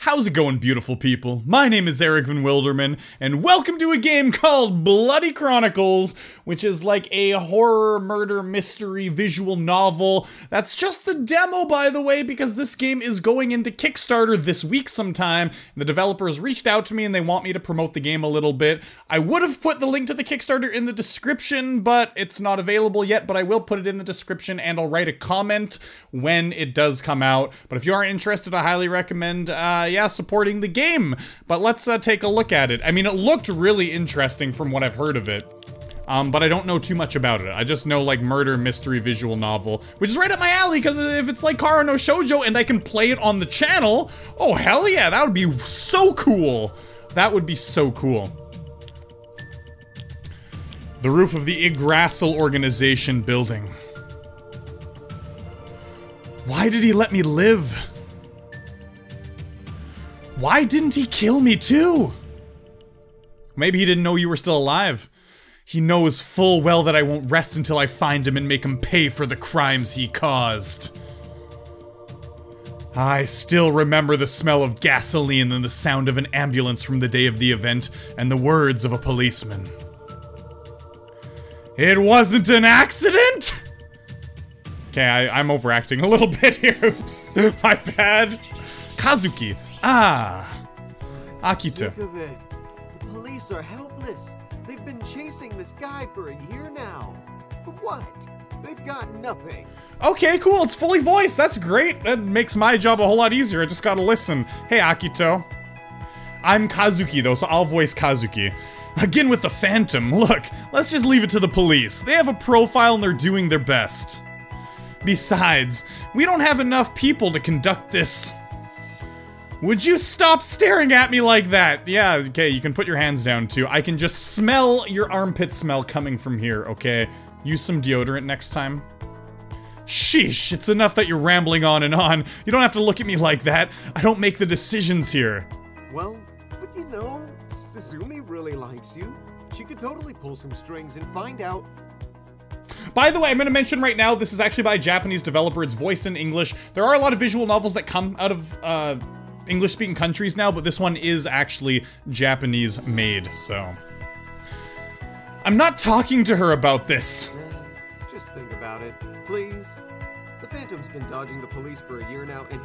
How's it going, beautiful people? My name is EricVanWilderman, and welcome to a game called Bloody Chronicles, which is like a horror, murder, mystery visual novel. That's just the demo, by the way, because this game is going into Kickstarter this week sometime. The developers reached out to me and they want me to promote the game a little bit. I would have put the link to the Kickstarter in the description, but it's not available yet, but I will put it in the description and I'll write a comment when it does come out. But if you are interested, I highly recommend, supporting the game. But let's take a look at it. I mean, it looked really interesting from what I've heard of it. But I don't know too much about it. I just know, like, murder, mystery, visual novel, which is right up my alley, because if it's like Kara no Shoujo and I can play it on the channel, oh, hell yeah, that would be so cool. That would be so cool. The roof of the Yggdrasil organization building. Why did he let me live? Why didn't he kill me too? Maybe he didn't know you were still alive. He knows full well that I won't rest until I find him and make him pay for the crimes he caused. I still remember the smell of gasoline and the sound of an ambulance from the day of the event and the words of a policeman. It wasn't an accident? Okay, I'm overacting a little bit here. Oops. My bad. Kazuki. Ah. Akuto. Sick of it. The police are helpless. They've been chasing this guy for a year now. For what? They've got nothing. Okay, cool. It's fully voiced. That's great. That makes my job a whole lot easier. I just gotta listen. Hey, Akuto. I'm Kazuki, though, so I'll voice Kazuki. Again with the Phantom. Look, let's just leave it to the police. They have a profile and they're doing their best. Besides, we don't have enough people to conduct this. Would you stop staring at me like that? Yeah, okay, you can put your hands down too. I can just smell your armpit smell coming from here, okay? Use some deodorant next time. Sheesh, it's enough that you're rambling on and on. You don't have to look at me like that. I don't make the decisions here. Well, but you know, Suzumi really likes you. She could totally pull some strings and find out. By the way, I'm going to mention right now, this is actually by a Japanese developer. It's voiced in English. There are a lot of visual novels that come out of, English-speaking countries now, but this one is actually Japanese-made, so... I'm not talking to her about this. Just think about it, please. The Phantom's been dodging the police for a year now, and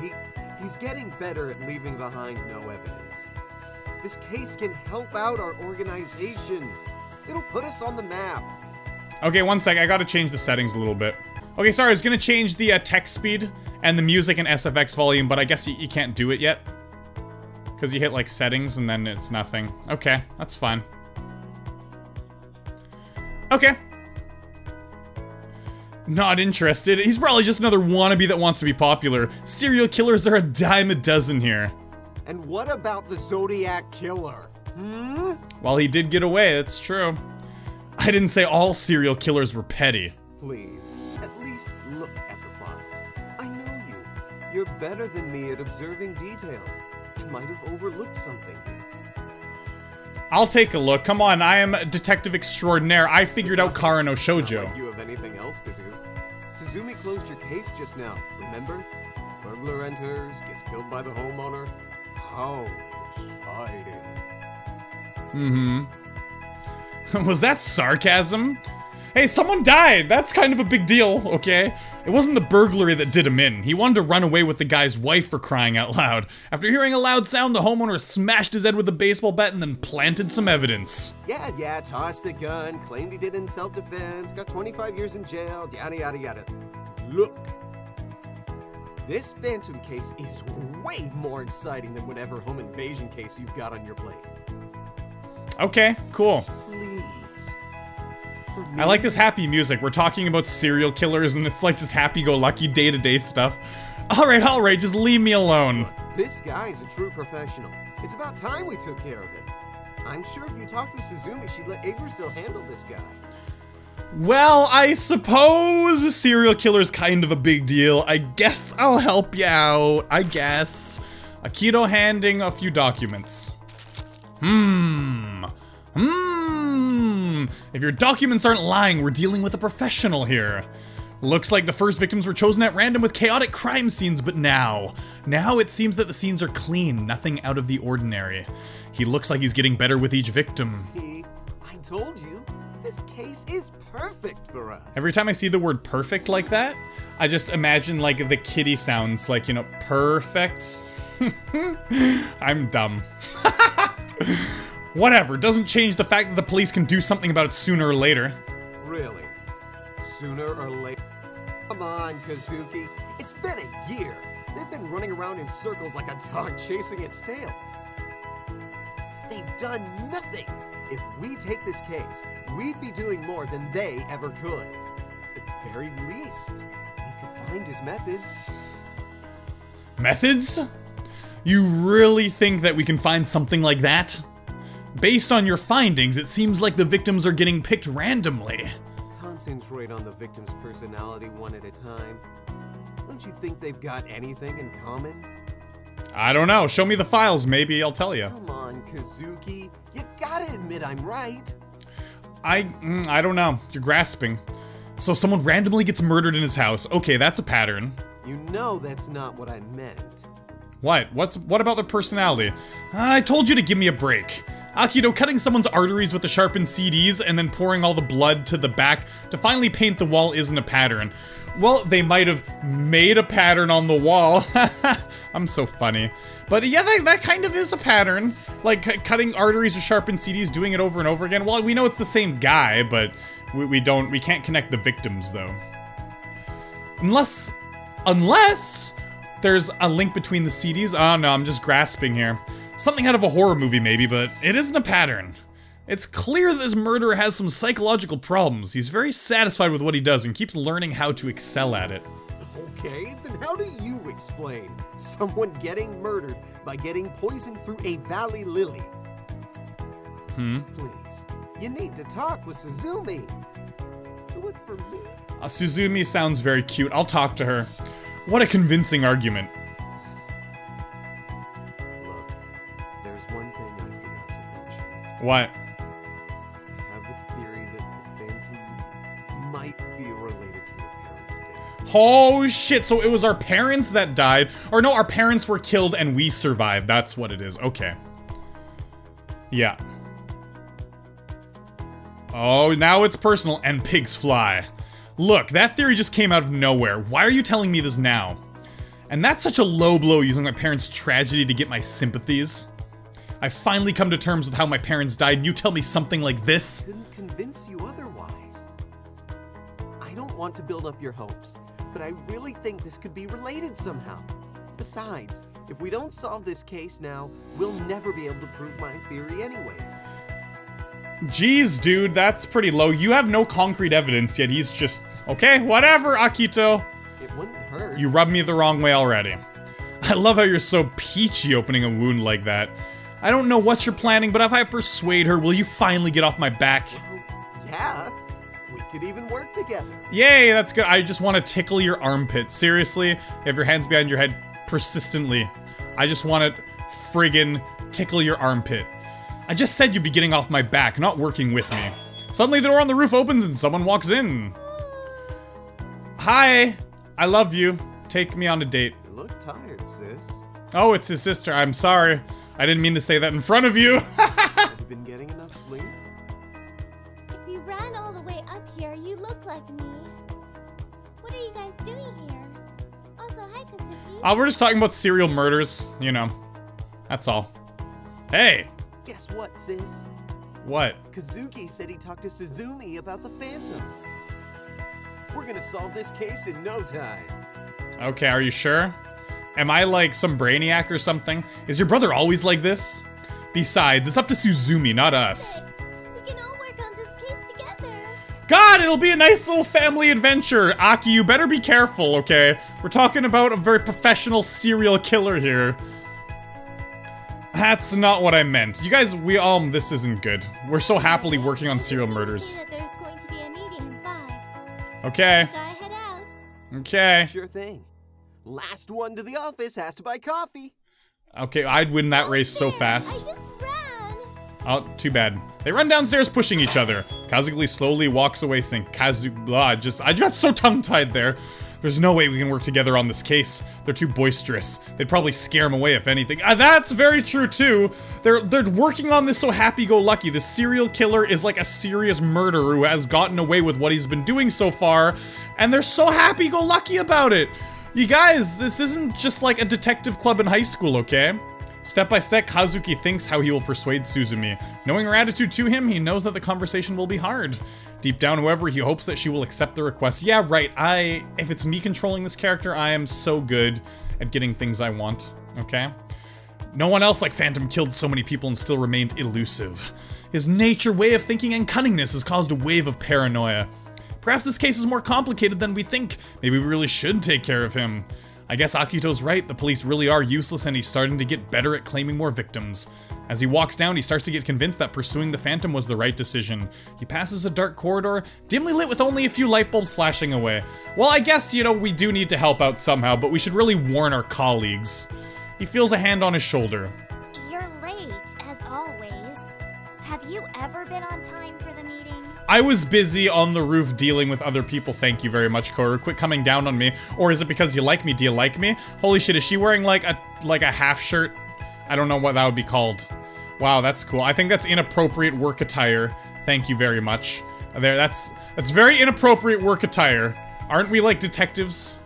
he's getting better at leaving behind no evidence. This case can help out our organization. It'll put us on the map. Okay, one sec, I gotta change the settings a little bit. Okay, sorry, I was gonna change the text speed and the music and SFX volume, but I guess you can't do it yet. Because you hit, like, settings and then it's nothing. Okay, that's fine. Okay. Not interested. He's probably just another wannabe that wants to be popular. Serial killers are a dime a dozen here. And what about the Zodiac Killer? Hmm? Well, he did get away, that's true. I didn't say all serial killers were petty. Please, at least look at the files. I know you. You're better than me at observing details. I might have overlooked something. I'll take a look. Come on, I am a detective extraordinaire. I figured out Kara no Shoujo. Like you have anything else to do. Suzumi closed your case just now, remember? Burglar enters, gets killed by the homeowner. How exciting. Mm-hmm. Was that sarcasm? Hey, someone died! That's kind of a big deal, okay? It wasn't the burglary that did him in. He wanted to run away with the guy's wife, for crying out loud. After hearing a loud sound, the homeowner smashed his head with a baseball bat and then planted some evidence. Yeah, tossed the gun, claimed he did it in self-defense, got 25 years in jail, yada yada yada. Look. This Phantom case is way more exciting than whatever home invasion case you've got on your plate. Okay, cool. Please. I like this happy music. We're talking about serial killers and it's like just happy-go-lucky day-to-day stuff. Alright, just leave me alone. Look, this guy's a true professional. It's about time we took care of him. I'm sure if you talked with Suzumi, she'd let Yggdrasil handle this guy. Well, I suppose a serial killer's kind of a big deal. I guess I'll help you out. I guess. Akuto handing a few documents. If your documents aren't lying, we're dealing with a professional here. Looks like the first victims were chosen at random with chaotic crime scenes, but now it seems that the scenes are clean, nothing out of the ordinary. He looks like he's getting better with each victim. See, I told you, this case is perfect for us. Every time I see the word perfect like that, I just imagine like the kitty sounds, like, you know, perfect. I'm dumb. Whatever, doesn't change the fact that the police can do something about it sooner or later. Really? Sooner or later? Come on, Kazuki. It's been a year. They've been running around in circles like a dog chasing its tail. They've done nothing. If we take this case, we'd be doing more than they ever could. At the very least, we could find his methods. Methods? You really think that we can find something like that? Based on your findings, it seems like the victims are getting picked randomly. Concentrate on the victim's personality one at a time. Don't you think they've got anything in common? I don't know. Show me the files, maybe I'll tell you. Come on, Kazuki. You gotta admit I'm right. I don't know. You're grasping. So someone randomly gets murdered in his house. Okay, that's a pattern. You know that's not what I meant. What? What about their personality? I told you to give me a break. Akuto cutting someone's arteries with the sharpened CDs and then pouring all the blood to the back to finally paint the wall isn't a pattern. Well, they might have made a pattern on the wall. I'm so funny. But yeah, that kind of is a pattern. Like, cutting arteries with sharpened CDs, doing it over and over again. Well, we know it's the same guy, but we can't connect the victims, though. Unless there's a link between the CDs. Oh, no, I'm just grasping here. Something out of a horror movie, maybe, but it isn't a pattern. It's clear that this murderer has some psychological problems. He's very satisfied with what he does and keeps learning how to excel at it. Okay, then how do you explain someone getting murdered by getting poisoned through a valley lily? Please, you need to talk with Suzumi. Do it for me. Suzumi sounds very cute. I'll talk to her. What a convincing argument. Look, there's one thing I forgot to mention. What? I have a theory that the Phantom might be related to your parents' death. Oh shit, so it was our parents that died. Or no, our parents were killed and we survived. That's what it is. Okay. Yeah. Oh, now it's personal and pigs fly. Look, that theory just came out of nowhere. Why are you telling me this now? And that's such a low blow, using my parents' tragedy to get my sympathies. I finally come to terms with how my parents died, and you tell me something like this? Couldn't convince you otherwise. I don't want to build up your hopes, but I really think this could be related somehow. Besides, if we don't solve this case now, we'll never be able to prove my theory anyways. Jeez, dude, that's pretty low. You have no concrete evidence, yet he's just... Okay, whatever, Akuto. It wouldn't hurt. You rubbed me the wrong way already. I love how you're so peachy opening a wound like that. I don't know what you're planning, but if I persuade her, will you finally get off my back? Well, yeah. We could even work together. Yay, that's good. I just want to tickle your armpit. Seriously, you have your hands behind your head persistently. I just want to friggin' tickle your armpit. I just said you'd be getting off my back, not working with me. Suddenly the door on the roof opens and someone walks in. Hi, I love you. Take me on a date. You look tired, sis. Oh, it's his sister. I'm sorry. I didn't mean to say that in front of you. Have you been getting enough sleep? If you ran all the way up here, you look like me. What are you guys doing here? Also, hi, Kazuki. We're just talking about serial murders, you know. That's all. Hey. Guess what, sis? What? Kazuki said he talked to Suzumi about the Phantom. We're gonna solve this case in no time. Okay, are you sure? Am I like some brainiac or something? Is your brother always like this? Besides, it's up to Suzumi, not us. We can all work on this case together. God, it'll be a nice little family adventure. Aki, you better be careful, okay? We're talking about a very professional serial killer here. That's not what I meant. You guys, this isn't good. We're so happily working on serial murders. There's going to be a meeting in 5. Okay. Gotta head out. Okay. Sure thing. Last one to the office has to buy coffee. Okay, I'd win that race so There, fast. I just ran. Oh, too bad. They run downstairs pushing each other. Kazuki slowly walks away saying, I got so tongue-tied there. There's no way we can work together on this case. They're too boisterous. They'd probably scare him away if anything. That's very true too. They're working on this so happy-go-lucky. This serial killer is like a serious murderer who has gotten away with what he's been doing so far, and they're so happy-go-lucky about it. You guys, this isn't just like a detective club in high school, okay? Step by step, Kazuki thinks how he will persuade Suzumi. Knowing her attitude to him, he knows that the conversation will be hard. Deep down, however, he hopes that she will accept the request. Yeah, right, if it's me controlling this character, I am so good at getting things I want, okay? No one else like Phantom killed so many people and still remained elusive. His nature, way of thinking, and cunningness has caused a wave of paranoia. Perhaps this case is more complicated than we think. Maybe we really should take care of him. I guess Akuto's right, the police really are useless and he's starting to get better at claiming more victims. As he walks down, he starts to get convinced that pursuing the Phantom was the right decision. He passes a dark corridor, dimly lit with only a few light bulbs flashing away. Well, I guess, you know, we do need to help out somehow, but we should really warn our colleagues. He feels a hand on his shoulder. You're late, as always. Have you ever been on time for the meeting? I was busy on the roof dealing with other people. Thank you very much, Koru. Quit coming down on me. Or is it because you like me? Do you like me? Holy shit, is she wearing like a half shirt? I don't know what that would be called. Wow, that's cool. I think that's inappropriate work attire. Thank you very much. That's very inappropriate work attire. Aren't we like detectives?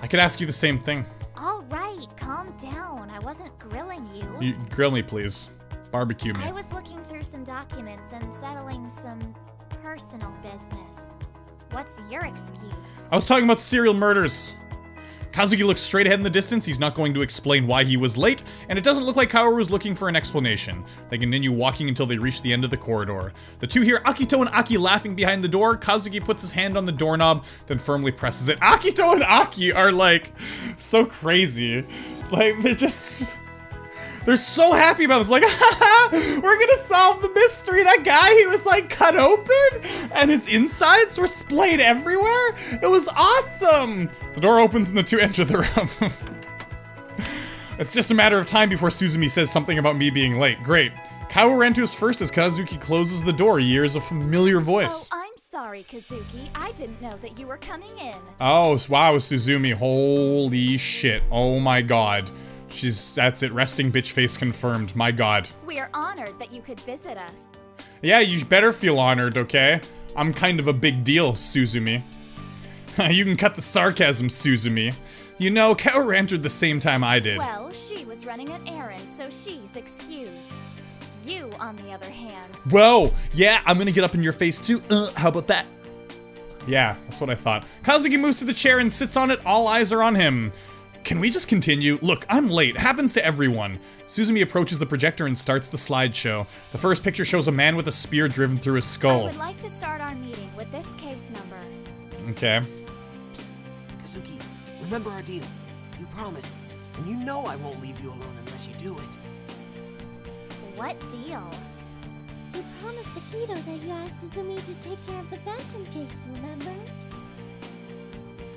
I could ask you the same thing. All right, calm down. I wasn't grilling you. You grill me, please. Barbecue me. I was looking through some documents and settling some personal business. What's your excuse? I was talking about serial murders. Kazuki looks straight ahead in the distance. He's not going to explain why he was late, and it doesn't look like Kaoru was looking for an explanation. They continue walking until they reach the end of the corridor. The two hear Akito and Aki laughing behind the door. Kazuki puts his hand on the doorknob, then firmly presses it. Akito and Aki are like so crazy. Like they're so happy about this, like, haha, we're gonna solve the mystery. That guy, he was like cut open and his insides were splayed everywhere. It was awesome. The door opens and the two enter the room. It's just a matter of time before Suzumi says something about me being late. Great. Kaoru enters first as Kazuki closes the door. He hears a familiar voice. Oh, I'm sorry, Kazuki. I didn't know that you were coming in. Oh, wow, Suzumi. Holy shit. Oh my god. That's it. Resting bitch face confirmed. My god. We're honored that you could visit us. Yeah, you better feel honored, okay? I'm kind of a big deal, Suzumi. You can cut the sarcasm, Suzumi. You know, Kaoru entered the same time I did. Well, she was running an errand, so she's excused. You, on the other hand... Whoa! Yeah, I'm gonna get up in your face too. How about that? Yeah, that's what I thought. Kazuki moves to the chair and sits on it. All eyes are on him. Can we just continue? Look, I'm late. Happens to everyone. Suzumi approaches the projector and starts the slideshow. The first picture shows a man with a spear driven through his skull. I would like to start our meeting with this case number. Okay. Psst, Kazuki, remember our deal. You promised, and you know I won't leave you alone unless you do it. What deal? You promised Akuto that you asked Suzumi to take care of the Phantom case, remember?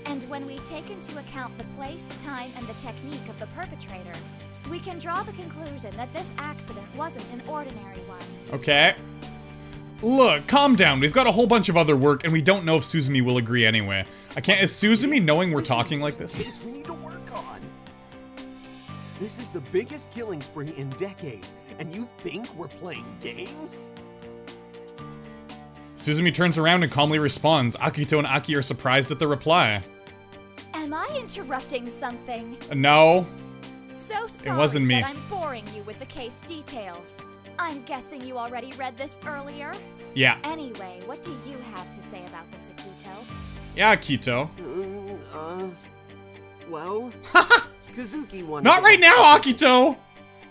And when we take into account the place, time, and the technique of the perpetrator, we can draw the conclusion that this accident wasn't an ordinary one. Okay. Look, calm down. We've got a whole bunch of other work, and we don't know if Suzumi will agree anyway. Is Suzumi knowing we're talking like this? This we need to work on. This is the biggest killing spree in decades, and you think we're playing games? Suzumi turns around and calmly responds. Akito and Aki are surprised at the reply. Am I interrupting something? No. So sorry It wasn't me. that I'm boring you with the case details. I'm guessing you already read this earlier? Yeah. Anyway, what do you have to say about this, Akuto? Yeah, Akito. Well, Kazuki wanted Not to- right now, Akito!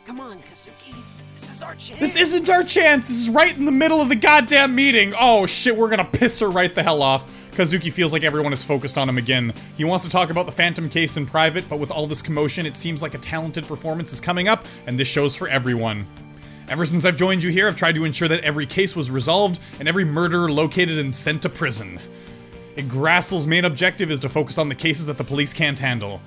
Come on, Kazuki. This is our chance. This isn't our chance. This is right in the middle of the goddamn meeting. Oh shit, we're gonna piss her right the hell off. Kazuki feels like everyone is focused on him again. He wants to talk about the Phantom case in private, but with all this commotion, it seems like a talented performance is coming up, and this show's for everyone. Ever since I've joined you here, I've tried to ensure that every case was resolved, and every murderer located and sent to prison. Yggdrasil's main objective is to focus on the cases that the police can't handle.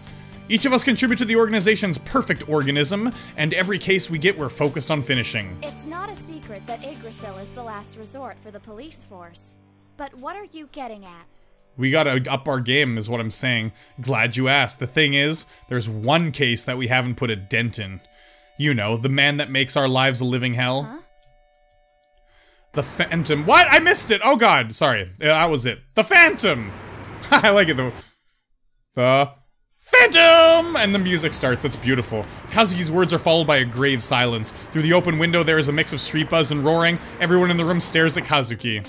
Each of us contribute to the organization's perfect organism, and every case we get, we're focused on finishing. It's not a secret that Yggdrasil is the last resort for the police force. But what are you getting at? We gotta up our game, is what I'm saying. Glad you asked. The thing is, there's one case that we haven't put a dent in. You know, the man that makes our lives a living hell. Huh? The Phantom. What? I missed it! Oh god, sorry. Yeah, that was it. The Phantom! I like it though. The Phantom! And the music starts. It's beautiful. Kazuki's words are followed by a grave silence. Through the open window, there is a mix of street buzz and roaring. Everyone in the room stares at Kazuki.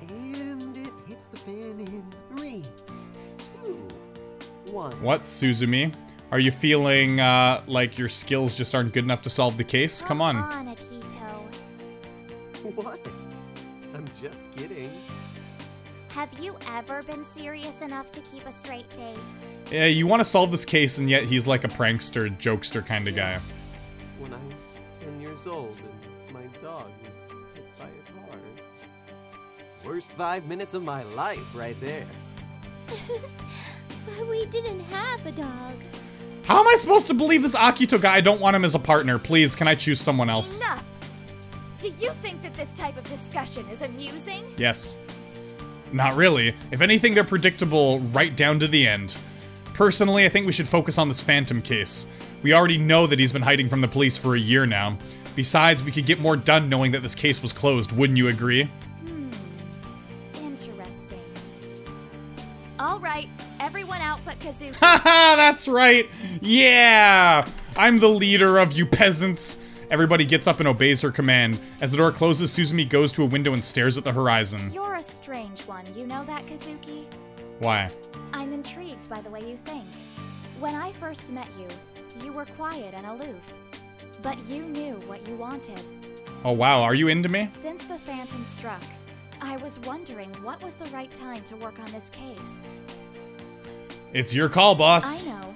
And it hits the fan in 3, 2, 1. What, Suzumi? Are you feeling, like your skills just aren't good enough to solve the case? Come on. Come on, Akuto. What? I'm just kidding. Have you ever been serious enough to keep a straight face? Yeah, you want to solve this case, and yet he's like a prankster, jokester kind of guy. When I was 10 years old and my dog was hit by a car. Worst 5 minutes of my life right there. But we didn't have a dog. How am I supposed to believe this Akuto guy? I don't want him as a partner. Please, can I choose someone else? Enough! Do you think that this type of discussion is amusing? Yes. Not really. If anything, they're predictable right down to the end. Personally, I think we should focus on this Phantom case. We already know that he's been hiding from the police for a year now. Besides, we could get more done knowing that this case was closed, wouldn't you agree? Interesting. Alright, everyone out but Kazuki. Haha, that's right! Yeah! I'm the leader of you peasants! Everybody gets up and obeys her command. As the door closes, Suzumi goes to a window and stares at the horizon. You're a strange one, you know that, Kazuki? Why? I'm intrigued by the way you think. When I first met you, you were quiet and aloof. But you knew what you wanted. Oh wow, are you into me? Since the Phantom struck, I was wondering what was the right time to work on this case. It's your call, boss. I know,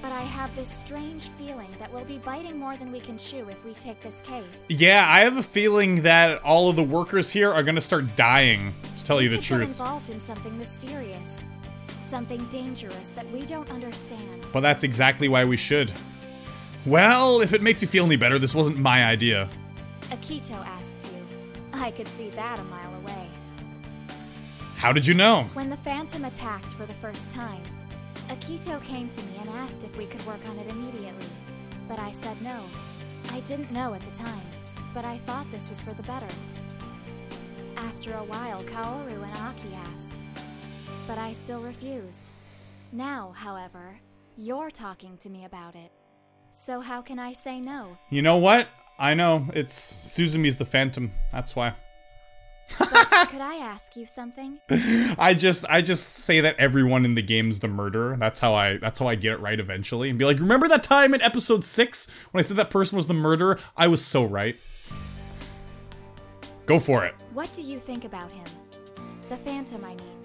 but I have this strange feeling that we'll be biting more than we can chew if we take this case. Yeah, I have a feeling that all of the workers here are gonna start dying, to tell you the We could get truth. involved in something mysterious, something dangerous that we don't understand. But that's exactly why we should. Well, if it makes you feel any better, this wasn't my idea. Akuto asked you. I could see that a mile away. How did you know? When the Phantom attacked for the first time, Akuto came to me and asked if we could work on it immediately. But I said no. I didn't know at the time, but I thought this was for the better. After a while, Kaoru and Aki asked, but I still refused. Now, however, you're talking to me about it. So how can I say no? You know what? I know, it's Suzumi's the Phantom, that's why. But could I ask you something? I just say that everyone in the game's the murderer. That's how I get it right eventually. And be like, remember that time in episode 6 when I said that person was the murderer? I was so right. Go for it. What do you think about him? The Phantom, I mean.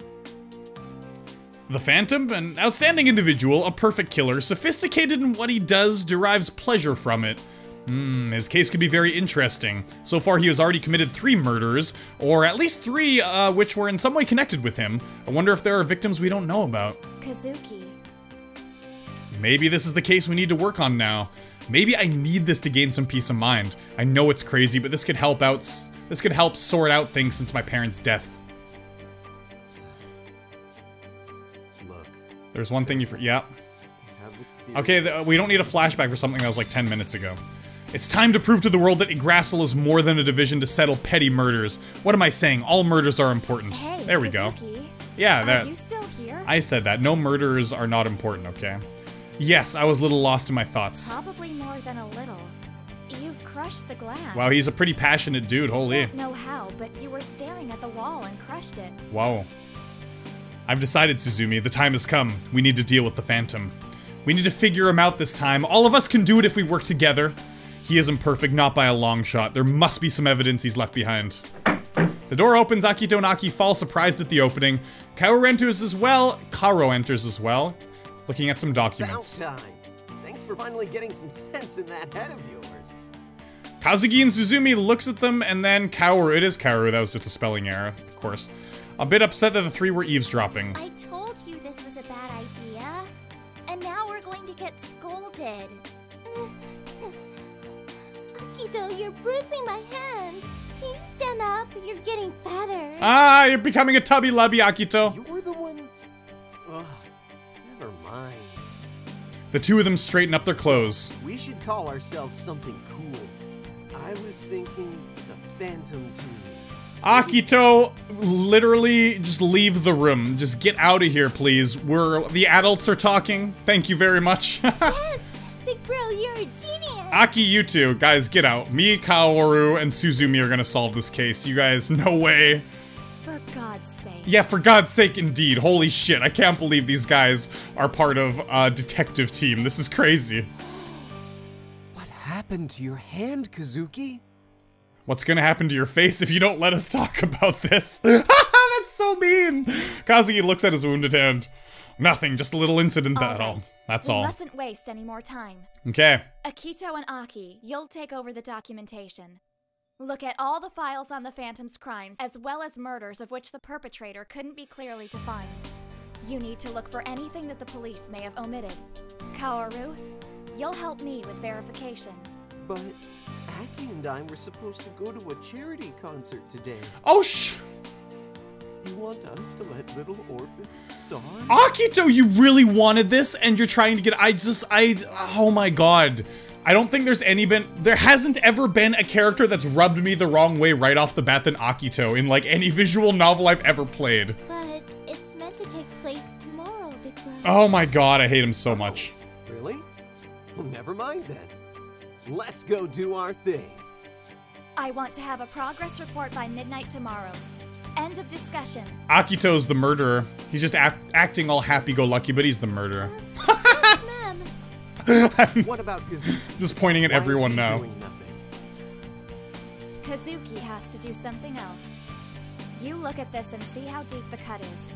The Phantom, an outstanding individual, a perfect killer, sophisticated in what he does, derives pleasure from it. His case could be very interesting. So far he has already committed 3 murders, or at least 3 which were in some way connected with him. I wonder if there are victims we don't know about. Kazuki. Maybe this is the case we need to work on now. Maybe I need this to gain some peace of mind. I know it's crazy, but this could help sort out things since my parents' death. Look, There's one thing you yeah. I have a theory. Okay, we don't need a flashback for something that was like 10 minutes ago. It's time to prove to the world that Yggdrasil is more than a division to settle petty murders. What am I saying? All murders are important. Hey, there we go. Kazuki. Yeah, Are that. you still here? I said that. No murders are not important, okay? Yes, I was a little lost in my thoughts. Probably more than a little. You've crushed the glass. Wow, he's a pretty passionate dude, holy. Don't know how, but you were staring at the wall and crushed it. Wow. I've decided, Suzumi, the time has come. We need to deal with the Phantom. We need to figure him out this time. All of us can do it if we work together. He isn't perfect, not by a long shot. There must be some evidence he's left behind. The door opens, Akito and Aki fall surprised at the opening. Kaoru enters as well. Karo enters as well, looking at some documents. About time. Thanks for finally getting some sense in that head of yours. Kazuki and Suzumi looks at them, and then Kaoru. It is Kaoru, that was just a spelling error, of course. A bit upset that the 3 were eavesdropping. I told you this was a bad idea. to get scolded. Akuto, you're bruising my hand. Please stand up. You're getting fatter. Ah, you're becoming a tubby lubby, Akuto. You're the one... Ugh, never mind. The two of them straighten up their clothes. We should call ourselves something cool. I was thinking the Phantom Team. Akuto, literally just leave the room. Just get out of here, please. The adults are talking. Thank you very much. Yes, Big Bro, you're a genius. Aki, you two. Guys, get out. Me, Kaoru, and Suzumi are gonna solve this case. You guys, no way. For God's sake. Yeah, for God's sake, indeed. Holy shit, I can't believe these guys are part of a detective team. This is crazy. What happened to your hand, Kazuki? What's gonna happen to your face if you don't let us talk about this? That's so mean! Kazuki looks at his wounded hand. Nothing, just a little incident, That's all. We mustn't waste any more time. Okay. Akito and Aki, you'll take over the documentation. Look at all the files on the Phantom's crimes, as well as murders of which the perpetrator couldn't be clearly defined. You need to look for anything that the police may have omitted. Kaoru, you'll help me with verification. But Aki and I were supposed to go to a charity concert today. Oh, You want us to let little orphans starve? Akito, you really wanted this, and you're trying to get- oh my god. I don't think there hasn't ever been a character that's rubbed me the wrong way right off the bat than Akito in, like, any visual novel I've ever played. But it's meant to take place tomorrow, Big Bro. Oh my god, I hate him so much. Really? Well, never mind then. Let's go do our thing. I want to have a progress report by midnight tomorrow. End of discussion. Akito's the murderer. He's just acting all happy-go-lucky, but he's the murderer. Yes, ma'am. What about Kazuki? Just pointing at Why is everyone he now. doing nothing? Kazuki has to do something else. You look at this and see how deep the cut is.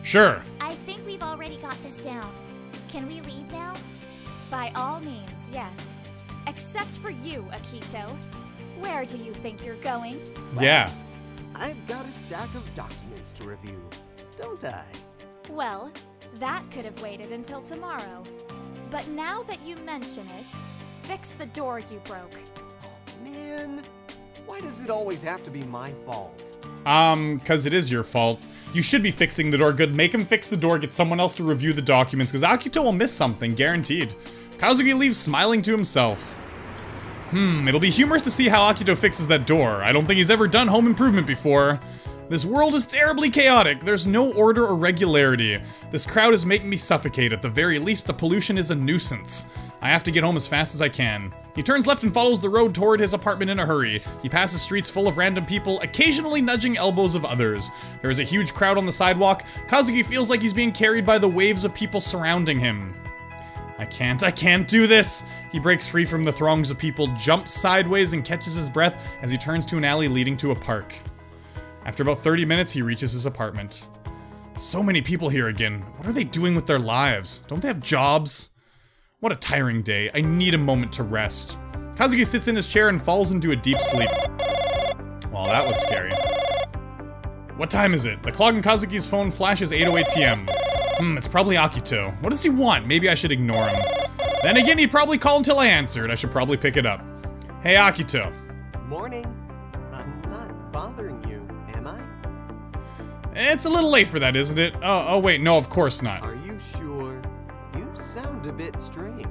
Sure. I think we've already got this down. Can we leave now? By all means, yes. Except for you, Akito. Where do you think you're going? Yeah. I've got a stack of documents to review, don't I? Well, that could have waited until tomorrow. But now that you mention it, fix the door you broke. Man, why does it always have to be my fault? Cause it is your fault. You should be fixing the door. Good, make him fix the door, get someone else to review the documents, cause Akito will miss something, guaranteed. Kazuki leaves smiling to himself. It'll be humorous to see how Akito fixes that door. I don't think he's ever done home improvement before. This world is terribly chaotic. There's no order or regularity. This crowd is making me suffocate. At the very least, the pollution is a nuisance. I have to get home as fast as I can. He turns left and follows the road toward his apartment in a hurry. He passes streets full of random people, occasionally nudging elbows of others. There is a huge crowd on the sidewalk. Kazuki feels like he's being carried by the waves of people surrounding him. I can't do this! He breaks free from the throngs of people, jumps sideways, and catches his breath as he turns to an alley leading to a park. After about 30 minutes, he reaches his apartment. So many people here again. What are they doing with their lives? Don't they have jobs? What a tiring day. I need a moment to rest. Kazuki sits in his chair and falls into a deep sleep. Well, that was scary. What time is it? The clock on Kazuki's phone flashes 8:08 p.m. It's probably Akuto. What does he want? Maybe I should ignore him. Then again, he'd probably call until I answered. I should probably pick it up. Hey, Akuto. Morning. I'm not bothering you, am I? It's a little late for that, isn't it? Oh wait, no, of course not. Are you sure? You sound a bit strange.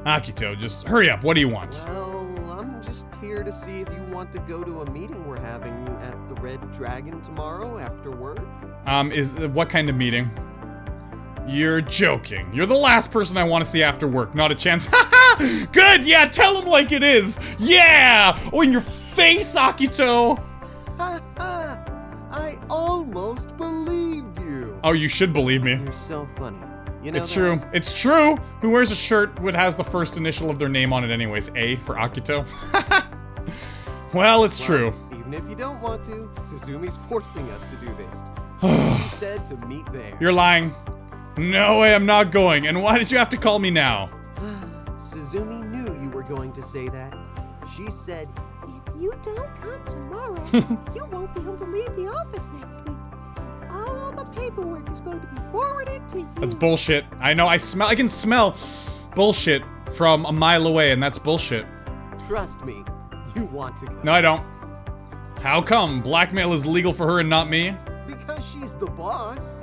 Akuto, just hurry up. What do you want? Well, I'm just here to see if you want to go to a meeting we're having at the Red Dragon tomorrow after work. What kind of meeting? You're joking. You're the last person I want to see after work. Not a chance. Haha! Good! Yeah, tell him like it is! Yeah! Oh, in your face, Akuto! Ha ha! I almost believed you. Oh, you should believe me. You're so funny. You know It's true. It's true! Who wears a shirt that has the first initial of their name on it anyways? A for Akuto. Well, it's true. Even if you don't want to, Suzumi's forcing us to do this. She said to meet there. You're lying. No way, I'm not going. And why did you have to call me now? Suzumi knew you were going to say that. She said, If you don't come tomorrow, you won't be able to leave the office next week. All the paperwork is going to be forwarded to you. That's bullshit. I know, I can smell bullshit from a mile away, and that's bullshit. Trust me, you want to go. No, I don't. How come? Blackmail is legal for her and not me? Because she's the boss.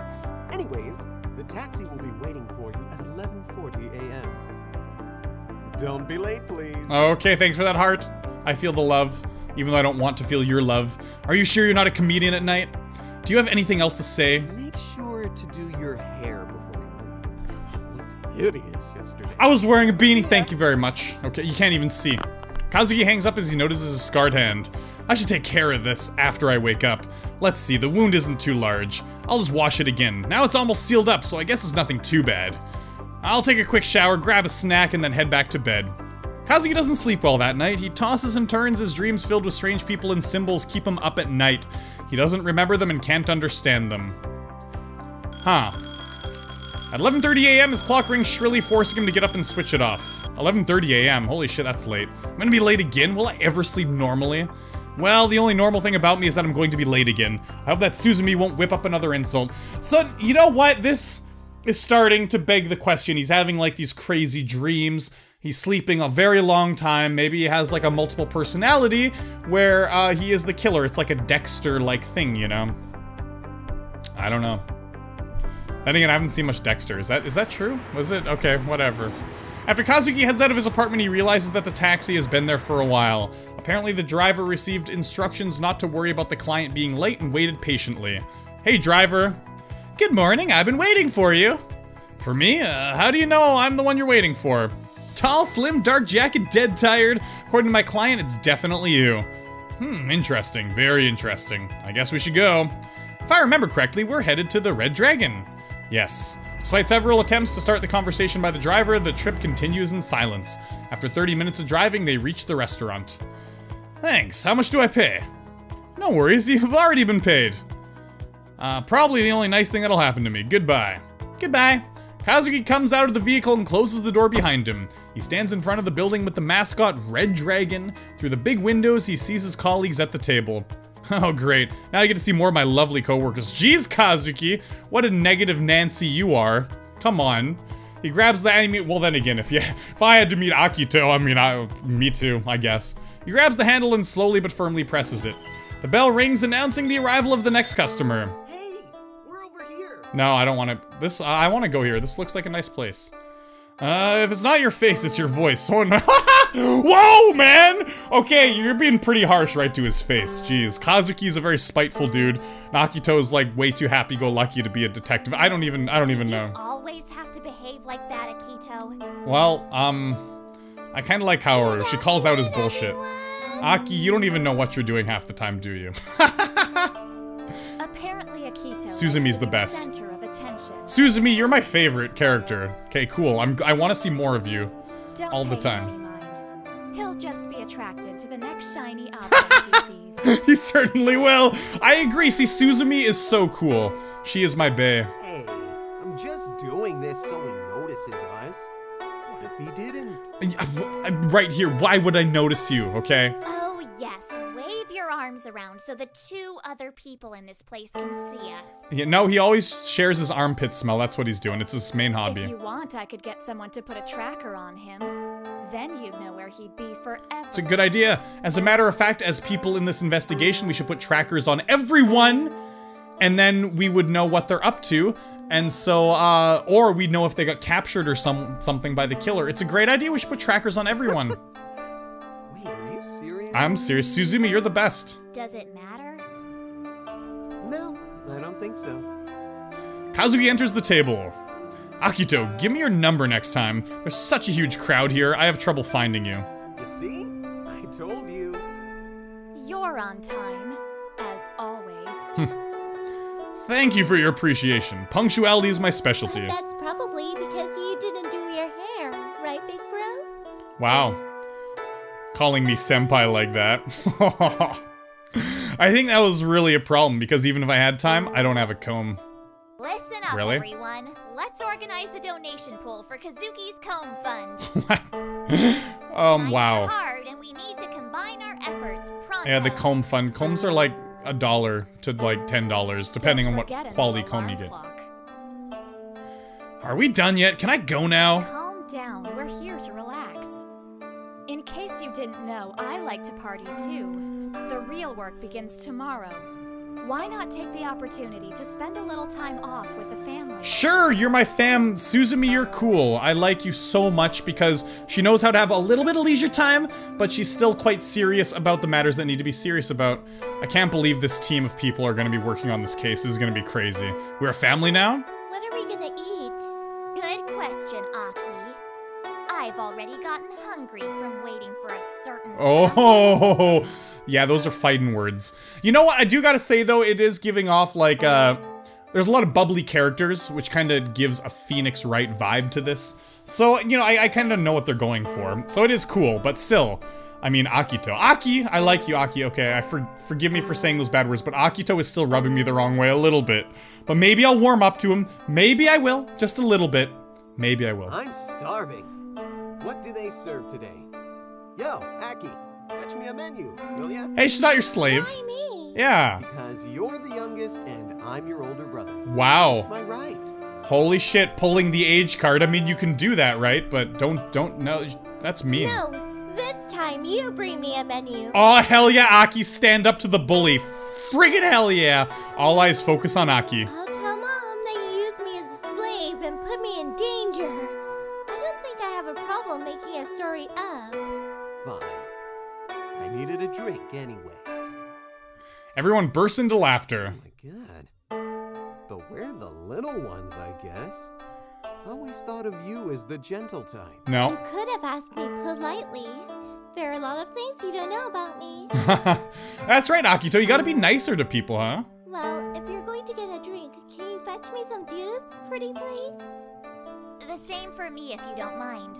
Anyways, the taxi will be waiting for you at 11:40 a.m. Don't be late, please. Okay, thanks for that heart. I feel the love, even though I don't want to feel your love. Are you sure you're not a comedian at night? Do you have anything else to say? Make sure to do your hair before you leave. You looked hideous yesterday. I was wearing a beanie, thank you very much. Okay, you can't even see. Kazuki hangs up as he notices a scarred hand. I should take care of this after I wake up. Let's see, the wound isn't too large. I'll just wash it again. Now it's almost sealed up, so I guess it's nothing too bad. I'll take a quick shower, grab a snack, and then head back to bed. Kazuki doesn't sleep well that night. He tosses and turns as dreams filled with strange people and symbols keep him up at night. He doesn't remember them and can't understand them. Huh. At 11:30 a.m., his clock rings shrilly, forcing him to get up and switch it off. 11:30 a.m., holy shit, that's late. I'm gonna be late again? Will I ever sleep normally? Well, the only normal thing about me is that I'm going to be late again. I hope that Suzumi won't whip up another insult. So, you know what? This is starting to beg the question. He's having, like, these crazy dreams. He's sleeping a very long time. Maybe he has, like, a multiple personality where he is the killer. It's like a Dexter-like thing, you know? I don't know. Then again, I haven't seen much Dexter. Is that true? Was it? Okay, whatever. After Kazuki heads out of his apartment, he realizes that the taxi has been there for a while. Apparently, the driver received instructions not to worry about the client being late and waited patiently. Hey, driver. Good morning, I've been waiting for you. For me? How do you know I'm the one you're waiting for? Tall, slim, dark jacket, dead tired. According to my client, it's definitely you. Interesting. Very interesting. I guess we should go. If I remember correctly, we're headed to the Red Dragon. Yes. Despite several attempts to start the conversation by the driver, the trip continues in silence. After 30 minutes of driving, they reach the restaurant. Thanks. How much do I pay? No worries, you've already been paid. Probably the only nice thing that'll happen to me. Goodbye. Goodbye. Kazuki comes out of the vehicle and closes the door behind him. He stands in front of the building with the mascot Red Dragon. Through the big windows, he sees his colleagues at the table. Oh, great. Now I get to see more of my lovely coworkers. Jeez, Kazuki, what a negative Nancy you are. Come on. He grabs the anime. Well, then again, if I had to meet Akuto, I mean, me too, I guess. He grabs the handle and slowly but firmly presses it. The bell rings, announcing the arrival of the next customer. Hey, we're over here. No, I don't want to. I want to go here. This looks like a nice place. If it's not your face, it's your voice. So whoa, man! Okay, you're being pretty harsh right to his face. Jeez, Kazuki's a very spiteful dude. Akuto's like way too happy-go-lucky to be a detective. I don't even know. You always have to behave like that, Akuto. Well, I kind of like how she calls out his bullshit. Aki, you don't even know what you're doing half the time, do you? Apparently, Akuto Suzumi's the best. Center of attention. Suzumi, you're my favorite character. Okay, cool. I want to see more of you. Don't all the pay time. him any mind. He'll just be attracted to the next shiny object he sees. He certainly will. I agree. See, Suzumi is so cool. She is my bae. Hey, I'm just doing this so he notices us. What if he didn't? I'm right here. Why would I notice you, okay? Oh, yes. Wave your arms around so the two other people in this place can see us. Yeah, no, he always shares his armpit smell. That's what he's doing. It's his main hobby. If you want, I could get someone to put a tracker on him. Then you'd know where he'd be forever. It's a good idea. As a matter of fact, as people in this investigation, we should put trackers on everyone, and then we would know what they're up to. And so, or we'd know if they got captured or something by the killer. It's a great idea. We should put trackers on everyone. Wait, are you serious? I'm serious. Suzumi, you're the best. Does it matter? No, I don't think so. Kazuki enters the table. Akuto, give me your number next time. There's such a huge crowd here. I have trouble finding you. You see? I told you. You're on time, as always. Thank you for your appreciation. Punctuality is my specialty. That's probably because you didn't do your hair, right, big bro? Wow. Calling me senpai like that. I think that was really a problem because even if I had time, I don't have a comb. Listen up, Really? everyone. Let's organize a donation pool for Kazuki's comb fund. Times Times wow. are hard, and we need to combine our efforts pronto. Yeah, the comb fund. Combs are like $1 to like $10, depending on what Don't forget quality an comb you alarm get. clock. Are we done yet? Can I go now? Calm down, we're here to relax. In case you didn't know, I like to party too. The real work begins tomorrow. Why not take the opportunity to spend a little time off with the family? Sure, you're my fam. Suzumi, you're cool. I like you so much because she knows how to have a little bit of leisure time, but she's still quite serious about the matters that need to be serious about. I can't believe this team of people are going to be working on this case. This is going to be crazy. We're a family now? What are we gonna eat? Good question, Aki. I've already gotten hungry from waiting for a certain Oh, yeah, those are fighting words. You know what? I do gotta say, though, it is giving off, like, there's a lot of bubbly characters, which kind of gives a Phoenix Wright vibe to this. So, you know, I kind of know what they're going for. So it is cool, but still, I mean, Akito. Aki, I like you, Aki. Okay, forgive me for saying those bad words, but Akito is still rubbing me the wrong way a little bit. But maybe I'll warm up to him. Maybe I will. Just a little bit. Maybe I will. I'm starving. What do they serve today? Yo, Aki, fetch me a menu, will ya? Hey, she's not your slave. Why me? Yeah. Because you're the youngest and I'm your older brother. Wow. Am I right? Holy shit, pulling the age card. I mean, you can do that, right? But don't, no, that's mean. No, this time you bring me a menu. Oh, hell yeah, Aki, stand up to the bully. Friggin' hell yeah. All eyes focus on Aki. I'll tell Mom that you used me as a slave and put me in danger. I don't think I have a problem making a story up. Fine. I needed a drink anyway. Everyone bursts into laughter. Oh my god. But we're the little ones, I guess. I always thought of you as the gentle type. You No. could have asked me politely. There are a lot of things you don't know about me. That's right, Akito. You gotta be nicer to people, huh? Well, if you're going to get a drink, can you fetch me some juice, pretty please? The same for me if you don't mind.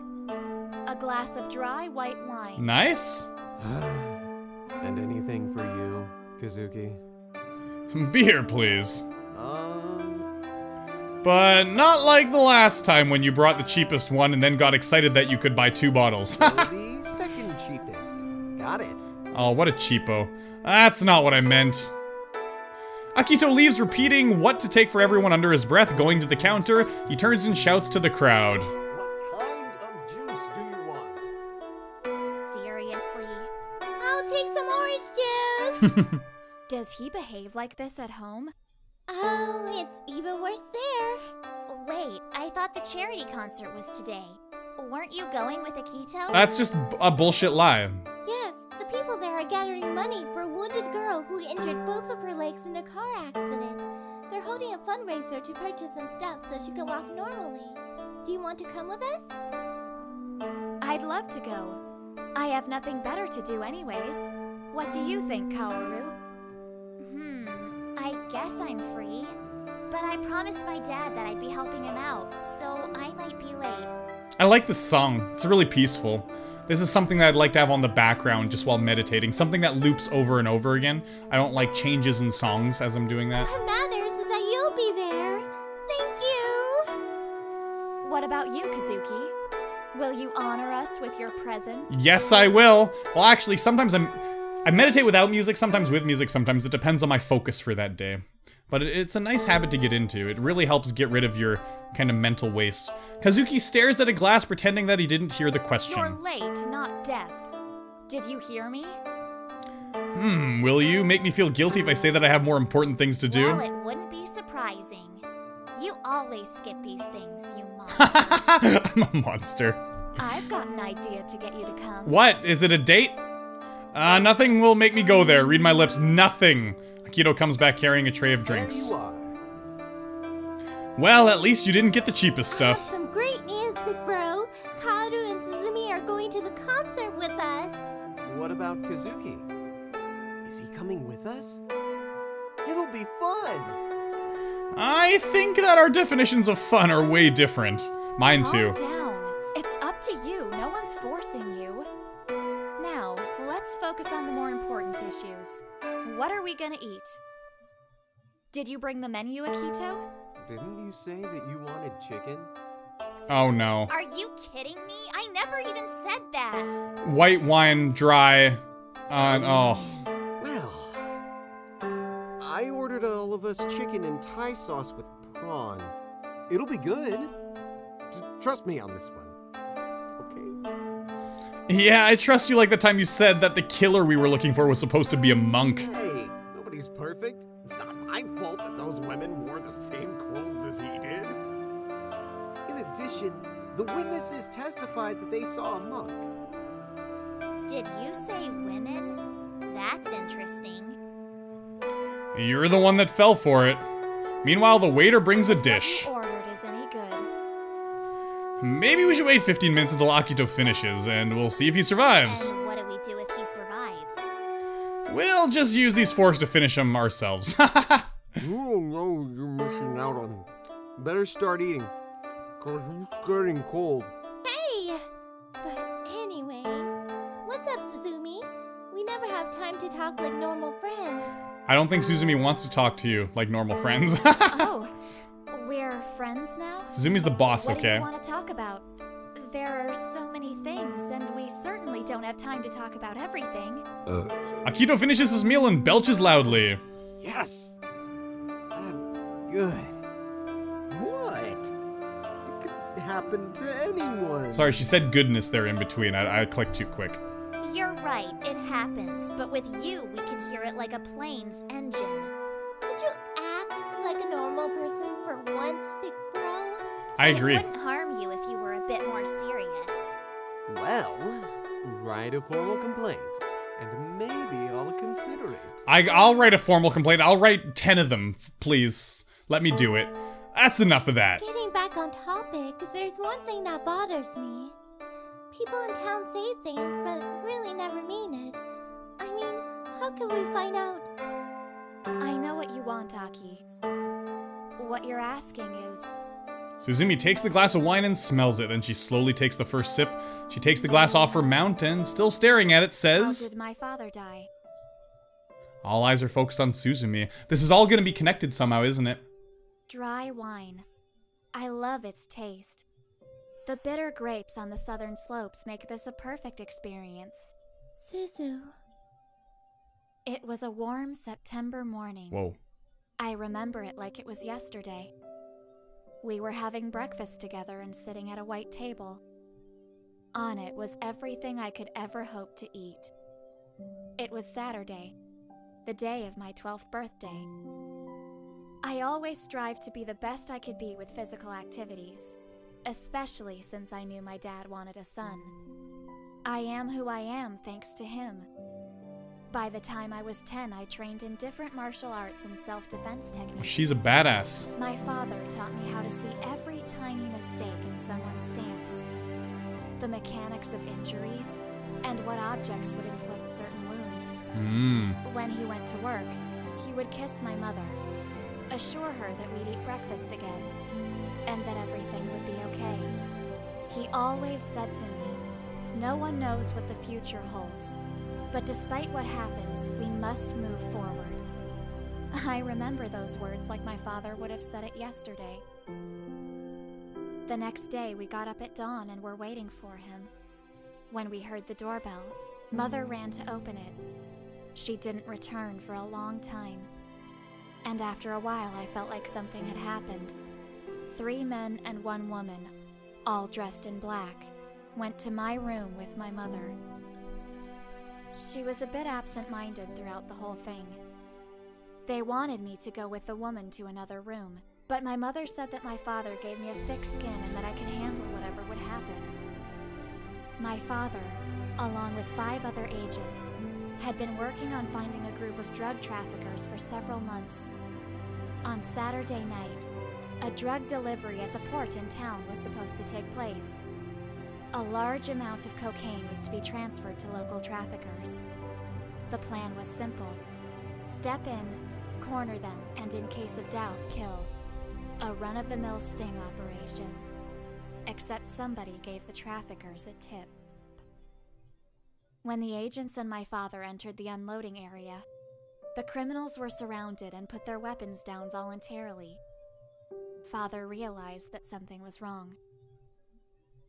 A glass of dry white wine. Nice. And anything for you, Kazuki? Beer, please. Um, But not like the last time when you brought the cheapest one and then got excited that you could buy 2 bottles. so the second cheapest. Got it. Oh, what a cheapo. That's not what I meant. Akito leaves, repeating what to take for everyone under his breath. Going to the counter, he turns and shouts to the crowd. What kind of juice do you want? Seriously? I'll take some orange juice. Does he behave like this at home? Oh, it's even worse there. Wait, I thought the charity concert was today. Weren't you going with Akuto? That's just a bullshit lie. Yes, the people there are gathering money for a wounded girl who injured both of her legs in a car accident. They're holding a fundraiser to purchase some stuff so she can walk normally. Do you want to come with us? I'd love to go. I have nothing better to do anyways. What do you think, Kaoru? I guess I'm free. But I promised my dad that I'd be helping him out, so I might be late. I like this song. It's really peaceful. This is something that I'd like to have on the background just while meditating. Something that loops over and over again. I don't like changes in songs as I'm doing that. What matters is that you'll be there. Thank you. What about you, Kazuki? Will you honor us with your presence? Yes, I will. Well, actually, sometimes I meditate without music, sometimes with music, sometimes. It depends on my focus for that day. But it's a nice habit to get into. It really helps get rid of your kind of mental waste. Kazuki stares at a glass, pretending that he didn't hear the question. You're late, not deaf. Did you hear me? Will you make me feel guilty if I say that I have more important things to do? Well, it wouldn't be surprising. You always skip these things, you monster. I'm a monster. I've got an idea to get you to come. What? Is it a date? Nothing will make me go there. Read my lips. Nothing. Akito comes back carrying a tray of drinks. There you are. Well, at least you didn't get the cheapest I have stuff. some great news, big bro. Kaoru and Suzumi are going to the concert with us. What about Kazuki? Is he coming with us? It'll be fun. I think that our definitions of fun are way different. Mine too. Calm down. It's up to you. No one's forcing you. Now, let's focus on the more important issues. What are we gonna eat? Did you bring the menu, Akito? Didn't you say that you wanted chicken? Oh no. Are you kidding me? I never even said that. White wine, dry. Oh. Well, boneless chicken and Thai sauce with prawn. It'll be good. Trust me on this one. Okay? Yeah, I trust you like the time you said that the killer we were looking for was supposed to be a monk. Hey, nobody's perfect. It's not my fault that those women wore the same clothes as he did. In addition, the witnesses testified that they saw a monk. Did you say women? That's interesting. You're the one that fell for it. Meanwhile, the waiter brings a dish. Ordered is any good. Maybe we should wait 15 minutes until Akuto finishes, and we'll see if he survives. And what do we do if he survives? We'll just use these forks to finish them ourselves. You don't know you're missing out on. Better start eating, cause he's getting cold. Hey! But anyways, what's up, Suzumi? We never have time to talk like normal friends. I don't think Suzumi wants to talk to you like normal friends. Oh, we're friends now? Suzumi's the boss, What do okay? you want to talk about? There are so many things, and we certainly don't have time to talk about everything. Akuto finishes his meal and belches loudly. Yes! That was good. What? It could happen to anyone. Sorry, she said goodness there in between. I clicked too quick. You're right, it happens, but with you, we can hear it like a plane's engine. Could you act like a normal person for once, big bro? I agree. It wouldn't harm you if you were a bit more serious. Well, write a formal complaint, and maybe I'll consider it. I'll write a formal complaint. I'll write 10 of them, please. Let me do it. That's enough of that. Getting back on topic, there's one thing that bothers me. People in town say things, but really never mean it. I mean, how can we find out? I know what you want, Aki. What you're asking is... Suzumi takes the glass of wine and smells it. Then she slowly takes the first sip. She takes the glass off her mount and, still staring at it, How says... did my father die? All eyes are focused on Suzumi. This is all gonna be connected somehow, isn't it? Dry wine. I love its taste. The bitter grapes on the southern slopes make this a perfect experience. Suzu. It was a warm September morning. Whoa. I remember it like it was yesterday. We were having breakfast together and sitting at a white table. On it was everything I could ever hope to eat. It was Saturday, the day of my 12th birthday. I always strived to be the best I could be with physical activities, especially since I knew my dad wanted a son. I am who I am thanks to him. By the time I was 10, I trained in different martial arts and self-defense techniques. She's a badass. My father taught me how to see every tiny mistake in someone's stance, the mechanics of injuries, and what objects would inflict certain wounds. When he went to work, he would kiss my mother, assure her that we'd eat breakfast again, and that everything would be okay. He always said to me, "No one knows what the future holds, but despite what happens, we must move forward." I remember those words like my father would have said it yesterday. The next day, we got up at dawn and were waiting for him. When we heard the doorbell, Mother ran to open it. She didn't return for a long time. And after a while, I felt like something had happened. 3 men and 1 woman, all dressed in black, went to my room with my mother. She was a bit absent-minded throughout the whole thing. They wanted me to go with the woman to another room, but my mother said that my father gave me a thick skin and that I could handle whatever would happen. My father, along with 5 other agents, had been working on finding a group of drug traffickers for several months. On Saturday night, a drug delivery at the port in town was supposed to take place. A large amount of cocaine was to be transferred to local traffickers. The plan was simple. Step in, corner them, and in case of doubt, kill. A run-of-the-mill sting operation. Except somebody gave the traffickers a tip. When the agents and my father entered the unloading area, the criminals were surrounded and put their weapons down voluntarily. Father realized that something was wrong.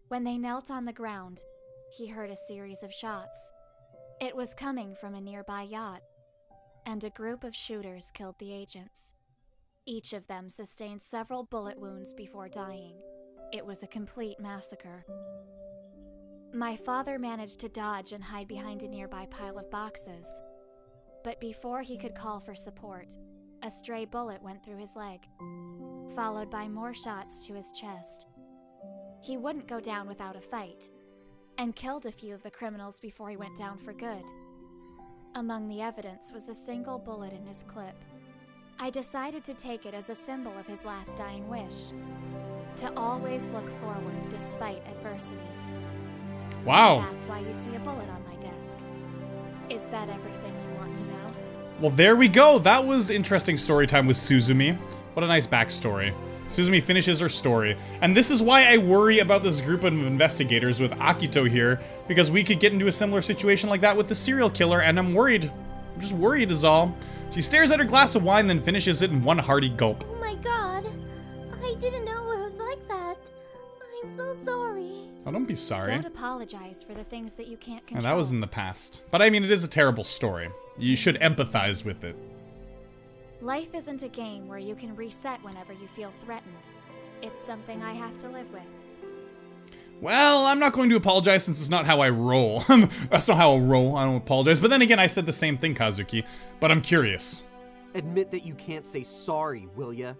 When they knelt on the ground, he heard a series of shots. It was coming from a nearby yacht, and a group of shooters killed the agents. Each of them sustained several bullet wounds before dying. It was a complete massacre. My father managed to dodge and hide behind a nearby pile of boxes. But before he could call for support, a stray bullet went through his leg, followed by more shots to his chest. He wouldn't go down without a fight, and killed a few of the criminals before he went down for good. Among the evidence was a single bullet in his clip. I decided to take it as a symbol of his last dying wish, to always look forward despite adversity. Wow. That's why you see a bullet on my desk. Is that everything you want to know? Well, there we go. That was interesting story time with Suzumi. What a nice backstory. Suzumi finishes her story. And this is why I worry about this group of investigators with Akuto here, because we could get into a similar situation like that with the serial killer, and I'm worried. I'm just worried is all. She stares at her glass of wine, then finishes it in one hearty gulp. Oh my god. I didn't know it was like that. I'm so sorry. Oh, don't be sorry. Don't apologize for the things that you can't control. And that was in the past. But I mean, it is a terrible story. You should empathize with it. Life isn't a game where you can reset whenever you feel threatened. It's something I have to live with. Well, I'm not going to apologize since it's not how I roll. That's not how I roll. I don't apologize. But then again, I said the same thing, Kazuki. But I'm curious. Admit that you can't say sorry, will ya?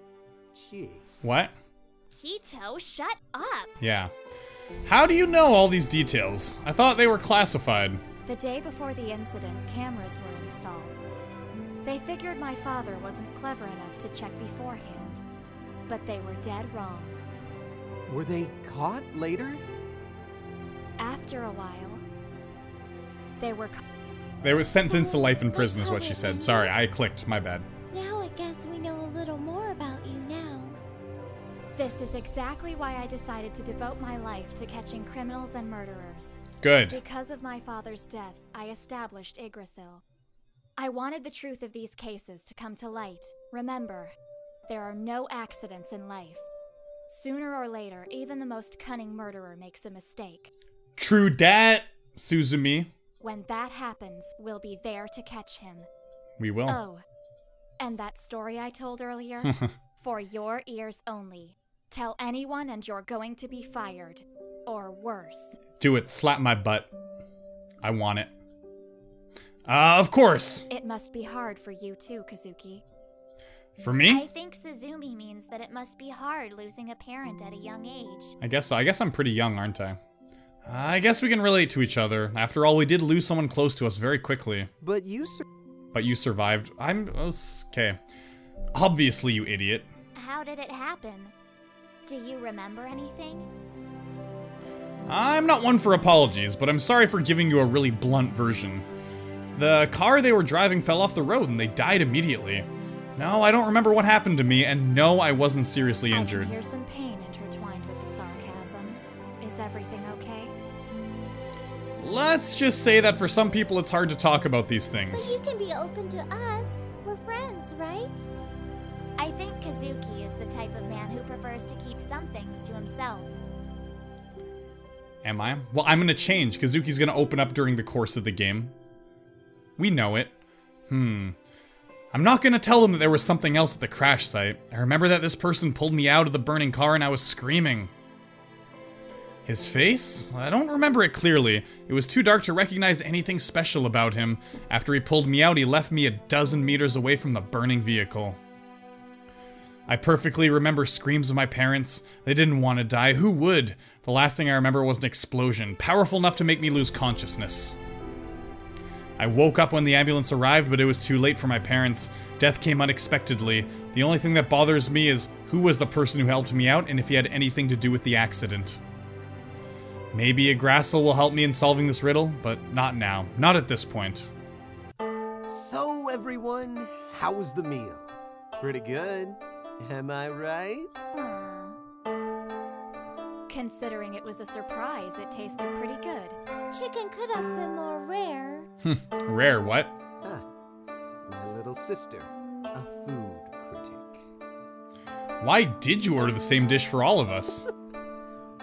Jeez. What? Akuto, shut up! Yeah. How do you know all these details? I thought they were classified. The day before the incident, cameras were installed. They figured my father wasn't clever enough to check beforehand, but they were dead wrong. Were they caught later? After a while, they were sentenced to life in prison is what she said. Sorry, I clicked. My bad. Now I guess we know a little more about you now. This is exactly why I decided to devote my life to catching criminals and murderers. Good. Because of my father's death, I established Yggdrasil. I wanted the truth of these cases to come to light. Remember, there are no accidents in life. Sooner or later, even the most cunning murderer makes a mistake. True dat, Suzumi. When that happens, we'll be there to catch him. We will. Oh, and that story I told earlier? For your ears only. Tell anyone and you're going to be fired. Or worse. Do it. Slap my butt. I want it. Of course. It must be hard for you too, Kazuki. For me? I think Suzumi means that it must be hard losing a parent at a young age. I guess so. I guess I'm pretty young, aren't I? I guess we can relate to each other. After all, we did lose someone close to us very quickly. But you survived. Okay. Obviously, you idiot. How did it happen? Do you remember anything? I'm not one for apologies, but I'm sorry for giving you a really blunt version. The car they were driving fell off the road and they died immediately. No, I don't remember what happened to me, and no, I wasn't seriously injured. I can hear some pain intertwined with the sarcasm. Is everything okay? Let's just say that for some people it's hard to talk about these But things. you can be open to us. We're friends, right? I think Kazuki is the type of man who prefers to keep some things to himself. Am I? Well, I'm gonna change. Kazuki's gonna open up during the course of the game. We know it. I'm not gonna tell them that there was something else at the crash site. I remember that this person pulled me out of the burning car and I was screaming. His face? I don't remember it clearly. It was too dark to recognize anything special about him. After he pulled me out, he left me a dozen meters away from the burning vehicle. I perfectly remember screams of my parents. They didn't want to die. Who would? The last thing I remember was an explosion, powerful enough to make me lose consciousness. I woke up when the ambulance arrived, but it was too late for my parents. Death came unexpectedly. The only thing that bothers me is who was the person who helped me out and if he had anything to do with the accident. Maybe Yggdrasil will help me in solving this riddle, but not now. Not at this point. So, everyone, how was the meal? Pretty good. Am I right? Considering it was a surprise, it tasted pretty good. Chicken could have been more rare. Rare what? My little sister, a food critic. Why did you order the same dish for all of us?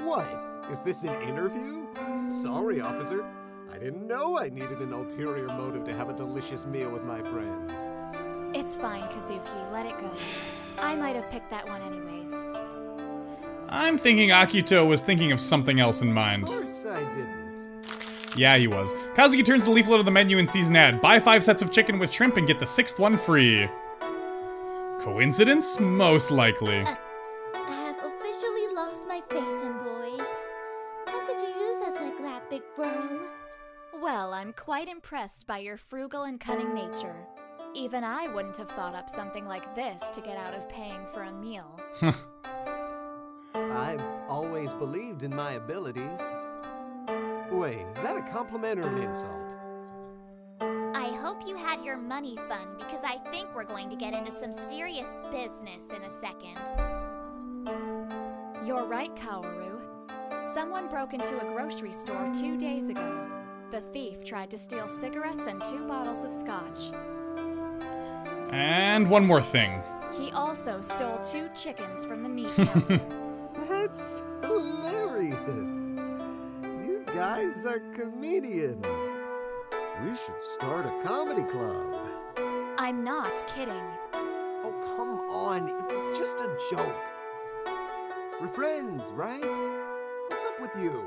What? Is this an interview? Sorry, officer. I didn't know I needed an ulterior motive to have a delicious meal with my friends. It's fine, Kazuki. Let it go. I might have picked that one anyways. I'm thinking Akuto was thinking of something else in mind. Of course I didn't. Yeah, he was. Kazuki turns the leaflet of the menu and sees an ad. Buy 5 sets of chicken with shrimp and get the 6th one free. Coincidence? Most likely. I have officially lost my faith in boys. How could you use us like that, big bro? Well, I'm quite impressed by your frugal and cunning nature. Even I wouldn't have thought up something like this to get out of paying for a meal. I've always believed in my abilities. Wait, is that a compliment or an insult? I hope you had your money fun because I think we're going to get into some serious business in a second. You're right, Kaoru. Someone broke into a grocery store 2 days ago. The thief tried to steal cigarettes and 2 bottles of scotch. And one more thing. He also stole 2 chickens from the meat counter. That's hilarious. You guys are comedians. We should start a comedy club. I'm not kidding. Oh, come on. It was just a joke. We're friends, right? What's up with you?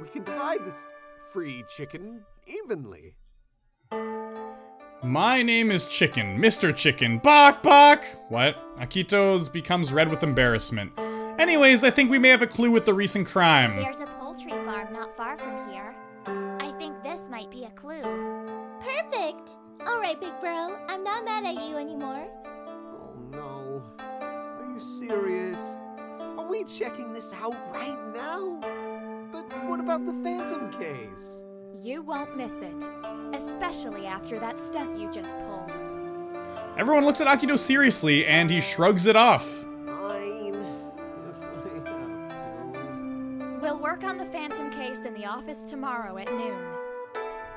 We can divide this free chicken evenly. My name is Chicken, Mr. Chicken. Bok bok! What? Akito's becomes red with embarrassment. Anyways, I think we may have a clue with the recent crime. There's a poultry farm not far from here. I think this might be a clue. Perfect! Alright, big bro. I'm not mad at you anymore. Oh no. Are you serious? Are we checking this out right now? But what about the Phantom case? You won't miss it. Especially after that stunt you just pulled. Everyone looks at Akito seriously, and he shrugs it off. Fine. If I have to. We'll work on the Phantom case in the office tomorrow at noon.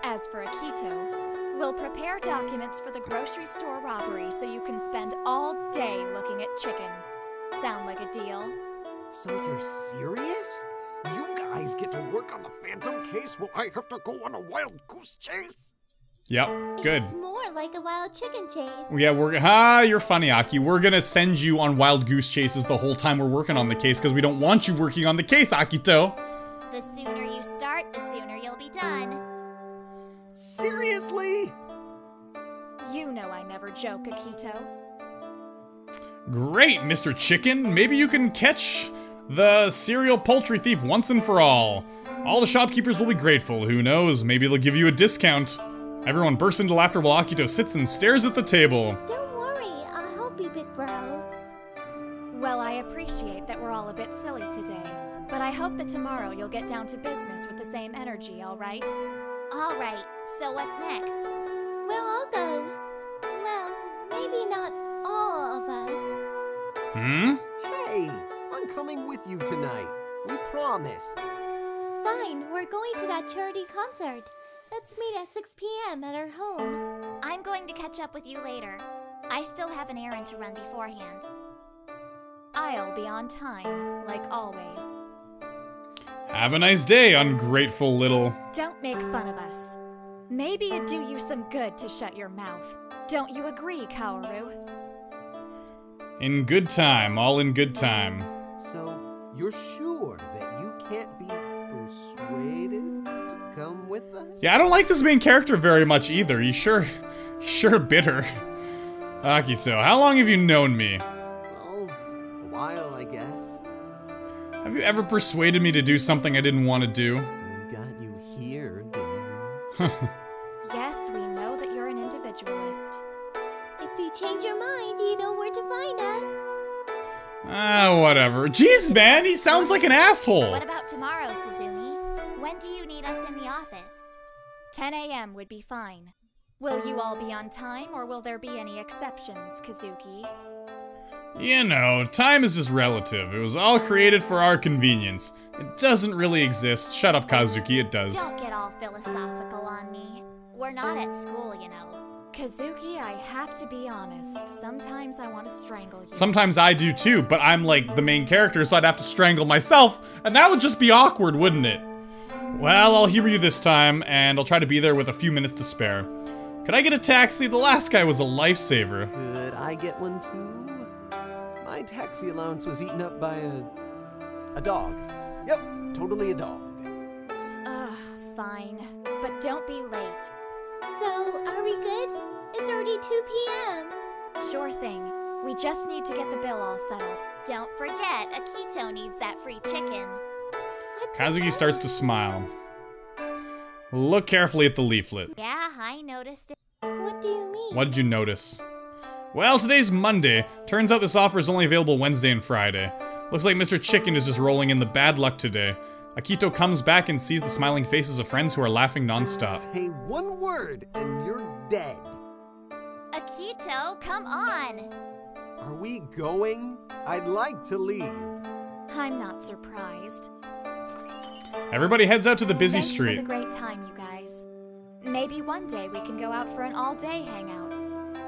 As for Akuto, we'll prepare documents for the grocery store robbery so you can spend all day looking at chickens. Sound like a deal? So you're serious? You guys get to work on the Phantom case while I have to go on a wild goose chase? Yep, good. It's more like a wild chicken chase. Yeah, you're funny, Aki. We're gonna send you on wild goose chases the whole time we're working on the case because we don't want you working on the case, Akito. The sooner you start, the sooner you'll be done. Seriously? You know I never joke, Akito. Great, Mr. Chicken. Maybe you can catch the serial poultry thief once and for all. All the shopkeepers will be grateful. Who knows? Maybe they'll give you a discount. Everyone bursts into laughter while Akito sits and stares at the table. Don't worry, I'll help you, big bro. Well, I appreciate that we're all a bit silly today, but I hope that tomorrow you'll get down to business with the same energy, alright? Alright, so what's next? We'll all go. Well, maybe not all of us. Hey, I'm coming with you tonight. We promised. Fine, we're going to that charity concert. Let's meet at 6 p.m. at our home. I'm going to catch up with you later. I still have an errand to run beforehand. I'll be on time, like always. Have a nice day, ungrateful little... Don't make fun of us. Maybe it'd do you some good to shut your mouth. Don't you agree, Kaoru? In good time, all in good time. So, you're sure that you can't be persuaded to come with us? Yeah, I don't like this main character very much either. He's sure bitter. Akito, how long have you known me? Well, a while, I guess. Have you ever persuaded me to do something I didn't want to do? We got you here, didn't we? Yes, we know that you're an individualist. If you change your mind, you know where to find us. Whatever. Jeez, man, he sounds like an asshole. What about tomorrow, Suzumi? When do you need us in the office? 10 a.m. would be fine. Will you all be on time, or will there be any exceptions, Kazuki? You know, time is just relative. It was all created for our convenience. It doesn't really exist. Shut up, Kazuki, it does. Don't get all philosophical on me. We're not at school, you know. Kazuki, I have to be honest. Sometimes I want to strangle you. Sometimes I do too, but I'm like the main character, so I'd have to strangle myself, and that would just be awkward, wouldn't it? Well, I'll humor you this time, and I'll try to be there with a few minutes to spare. Could I get a taxi? The last guy was a lifesaver. Could I get one too? My taxi allowance was eaten up by a dog. Yep, totally a dog. Ugh, fine. But don't be late. So, are we good? It's already 2 p.m. Sure thing. We just need to get the bill all settled. Don't forget, Akuto needs that free chicken. Kazuki starts to smile. Look carefully at the leaflet. Yeah, I noticed it. What do you mean? What did you notice? Well, today's Monday. Turns out this offer is only available Wednesday and Friday. Looks like Mr. Chicken is just rolling in the bad luck today. Akito comes back and sees the smiling faces of friends who are laughing nonstop. Say one word and you're dead. Akuto, come on! Are we going? I'd like to leave. I'm not surprised. Everybody heads out to the busy Thanks street. for the great time, you guys. Maybe one day we can go out for an all-day hangout.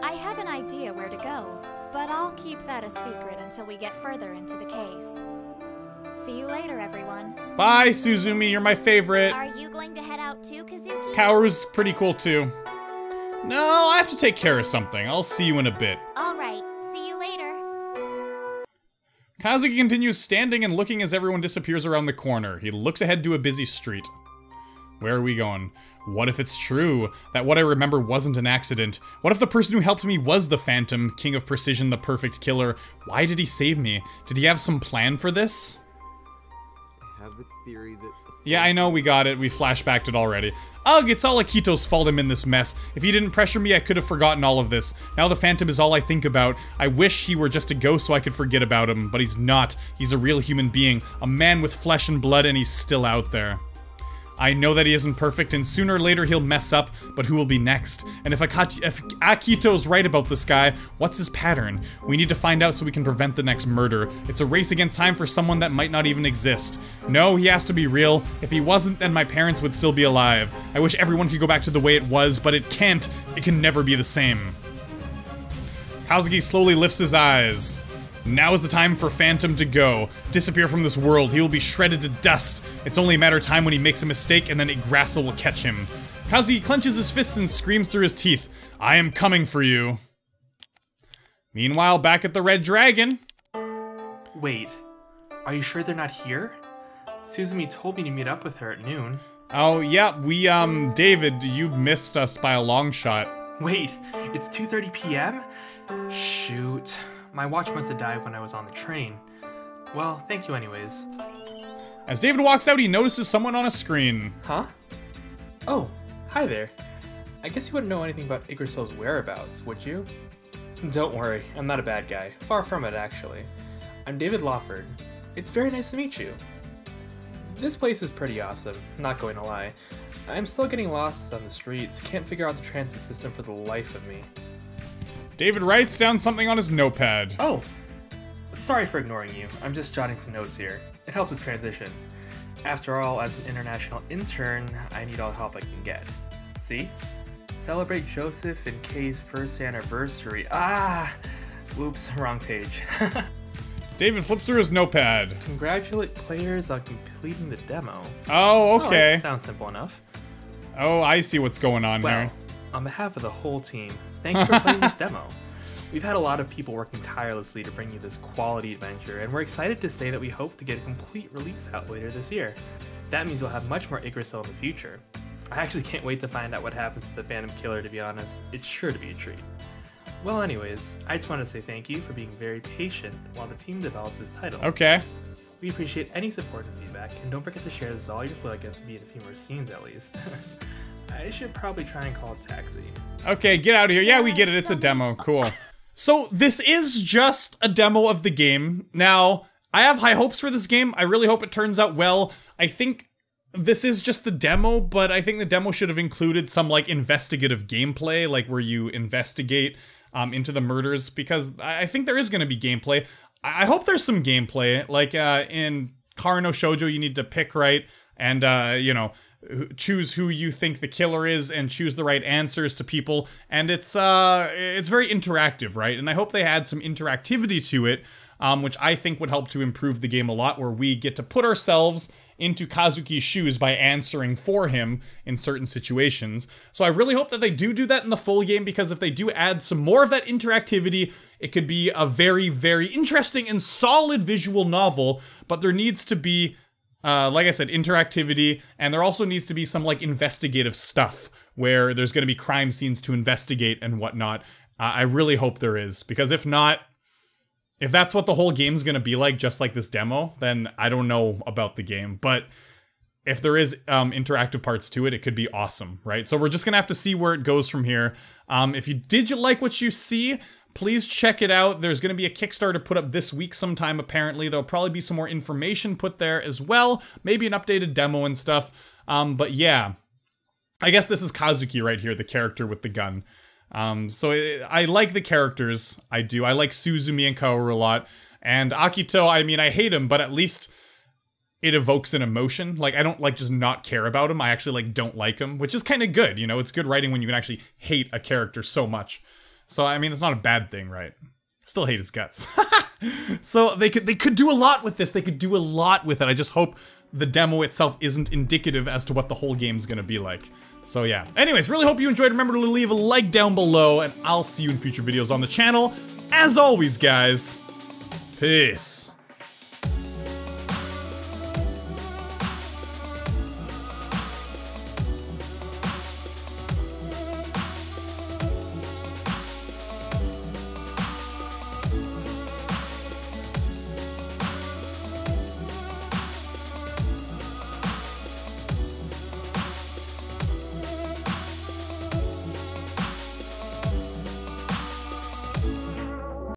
I have an idea where to go, but I'll keep that a secret until we get further into the case. See you later, everyone. Bye, Suzumi, you're my favorite. Are you going to head out too, Kazuki? Kaoru's pretty cool too. No, I have to take care of something. I'll see you in a bit. Alright, see you later. Kazuki continues standing and looking as everyone disappears around the corner. He looks ahead to a busy street. Where are we going? What if it's true that what I remember wasn't an accident? What if the person who helped me was the Phantom, King of Precision, the perfect killer? Why did he save me? Did he have some plan for this? I have a theory that... Yeah, I know, we got it. We flashbacked it already. Ugh, it's all Akito's fault I'm in this mess. If he didn't pressure me, I could have forgotten all of this. Now the Phantom is all I think about. I wish he were just a ghost so I could forget about him, but he's not. He's a real human being, a man with flesh and blood, and he's still out there. I know that he isn't perfect, and sooner or later he'll mess up, but who will be next? And if Akito's right about this guy, what's his pattern? We need to find out so we can prevent the next murder. It's a race against time for someone that might not even exist. No, he has to be real. If he wasn't, then my parents would still be alive. I wish everyone could go back to the way it was, but it can't. It can never be the same. Kazuki slowly lifts his eyes. Now is the time for Phantom to go. Disappear from this world. He will be shredded to dust. It's only a matter of time when he makes a mistake and then Yggdrasil will catch him. Kazuki clenches his fists and screams through his teeth. I am coming for you. Meanwhile, back at the Red Dragon. Wait, are you sure they're not here? Suzumi told me to meet up with her at noon. Oh, yeah, David, you missed us by a long shot. Wait, it's 2:30 p.m.? Shoot. My watch must have died when I was on the train. Well, thank you anyways. As David walks out, he notices someone on a screen. Huh? Oh, hi there. I guess you wouldn't know anything about Yggdrasil's whereabouts, would you? Don't worry, I'm not a bad guy. Far from it, actually. I'm David Lawford. It's very nice to meet you. This place is pretty awesome, not going to lie. I'm still getting lost on the streets, can't figure out the transit system for the life of me. David writes down something on his notepad. Oh! Sorry for ignoring you, I'm just jotting some notes here. It helps with transition. After all, as an international intern, I need all the help I can get. See? Celebrate Joseph and Kay's first anniversary. Ah! Oops, wrong page. David flips through his notepad. Congratulate players on completing the demo. Oh, okay. Oh, sounds simple enough. Oh, I see what's going on here. On behalf of the whole team, thanks for playing this demo. We've had a lot of people working tirelessly to bring you this quality adventure, and we're excited to say that we hope to get a complete release out later this year. That means we'll have much more Yggdrasil in the future. I actually can't wait to find out what happens to the Phantom Killer, to be honest. It's sure to be a treat. Well, anyways, I just want to say thank you for being very patient while the team develops this title. Okay. We appreciate any support and feedback, and don't forget to share this with all your affiliates to be in a few more scenes at least. I should probably try and call a taxi. Okay, get out of here. Yeah, we get it. It's a demo. Cool. So, this is just a demo of the game. Now, I have high hopes for this game. I really hope it turns out well. I think this is just the demo, but I think the demo should have included some, like, investigative gameplay, like where you investigate into the murders, because I think there is going to be gameplay. I hope there's some gameplay. Like, in Kara no Shoujo, you need to pick right and, you know, choose who you think the killer is and choose the right answers to people, and it's very interactive, right? And I hope they add some interactivity to it, which I think would help to improve the game a lot, where we get to put ourselves into Kazuki's shoes by answering for him in certain situations. So I really hope that they do that in the full game, because if they do add some more of that interactivity, it could be a very, very interesting and solid visual novel, but there needs to be, like I said, interactivity, and there also needs to be some, like, investigative stuff, where there's going to be crime scenes to investigate and whatnot. I really hope there is, because if not, if that's what the whole game's going to be like, just like this demo, then I don't know about the game. But if there is interactive parts to it, it could be awesome, right? So we're just going to have to see where it goes from here. If you did like what you see, please check it out. There's going to be a Kickstarter put up this week sometime, apparently. There'll probably be some more information put there as well. Maybe an updated demo and stuff. But yeah, I guess this is Kazuki right here, the character with the gun. I like the characters. I do. I like Suzumi and Kaoru a lot. And Akito, I mean, I hate him, but at least it evokes an emotion. Like, I don't, like, just not care about him. I actually, like, don't like him, which is kind of good, you know? It's good writing when you can actually hate a character so much. So, I mean, it's not a bad thing, right? Still hate his guts. So, they could do a lot with this. They could do a lot with it. I just hope the demo itself isn't indicative as to what the whole game's gonna be like. So yeah. Anyways, really hope you enjoyed. Remember to leave a like down below, and I'll see you in future videos on the channel. As always, guys, peace.